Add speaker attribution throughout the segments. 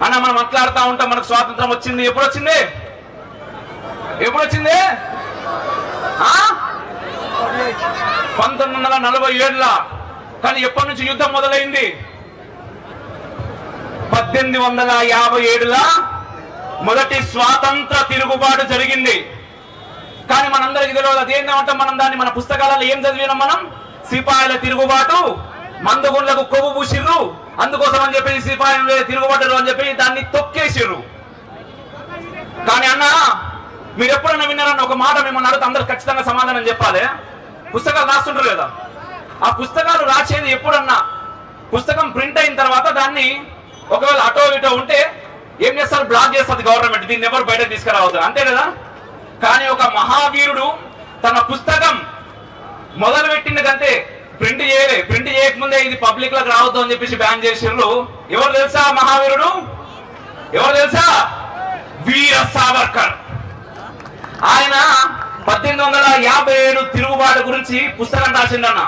Speaker 1: అన్న మనం మాట్లాడుతూ ఉంటాం మనకు స్వాతంత్రం వచ్చింది, ఎప్పుడు వచ్చింది? ఎప్పుడు వచ్చింది? 1947లో. కానీ ఎప్పటి నుంచి యుద్ధం మొదలైంది? 1857లో మొదటి స్వాతంత్ర తిరుగుబాటు జరిగింది. కానీ మనందరికి తెలియదు అదేంటంటే మనం దాన్ని మన పుస్తకాలలో ఏం చదివినాం? మనం సిపాయిల తిరుగుబాటు, మందుగుండ్లకు కొవ్వు పూసిర్రు, అందుకోసం అని చెప్పి సిపాయిల తిరుగుబాటు అని చెప్పి దాన్ని తొక్కేసిర్రు. కానీ అన్న మీరు ఎప్పుడైనా విన్నారన్న ఒక మాట మిమ్మల్ని అడిగితే అందరూ ఖచ్చితంగా సమాధానం చెప్పాలి. పుస్తకాలు రాస్తుంటారు కదా, ఆ పుస్తకాలు రాసేది ఎప్పుడన్నా పుస్తకం ప్రింట్ అయిన తర్వాత దాన్ని ఒకవేళ అటో ఇటో ఉంటే ఏం చేస్తారు? బ్లాక్ చేస్తుంది గవర్నమెంట్, దీన్ని ఎవరు బయటకు తీసుకురావద్దు, అంతే కదా. కానీ ఒక మహావీరుడు తన పుస్తకం మొదలు పెట్టినదంటే ప్రింట్ చేయకముందే ఇది పబ్లిక్ లకు రావద్దు అని చెప్పేసి బ్యాన్ చేసిర్రు. ఎవరు తెలుసా మహావీరుడు? ఎవరు తెలుసా? వీర సావర్కర్. ఆయన 1857 తిరుగుబాటు గురించి పుస్తకం రాసిండన్న.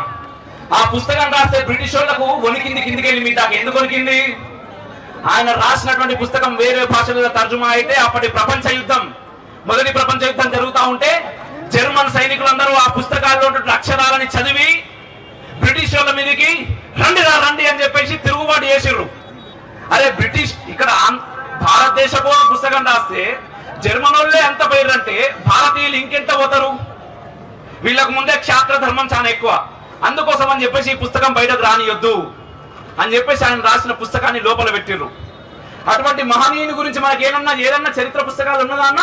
Speaker 1: ఆ పుస్తకం రాస్తే బ్రిటిష్ వాళ్లకు వణికింది, కిందికెళ్ళి మీ దాకా. ఎందుకు వణికింది? ఆయన రాసినటువంటి పుస్తకం వేరే భాషలో తర్జుమా అయితే అప్పటి ప్రపంచ యుద్ధం, మొదటి ప్రపంచ యుద్ధం జరుగుతూ ఉంటే జర్మన్ సైనికులందరూ ఆ పుస్తకాల్లో అక్షరాలని చదివి బ్రిటిష్ వాళ్ళ మీదకి రండి అని చెప్పేసి తిరుగుబాటు చేసిర్రు. అరే బ్రిటిష్ ఇక్కడ భారతదేశపు పుస్తకం రాస్తే జర్మన్ వాళ్ళే ఎంత పోయారంటే భారతీయులు ఇంకెంత పోతారు? వీళ్ళకు ముందే క్షాత్ర ధర్మం చాలా ఎక్కువ. అందుకోసం అని చెప్పేసి ఈ పుస్తకం బయటకు రానియొద్దు అని చెప్పేసి ఆయన రాసిన పుస్తకాన్ని లోపల పెట్టిర్రు. అటువంటి మహనీయుని గురించి మనకి ఏదన్నా చరిత్ర పుస్తకాలు ఉన్నదా అన్న?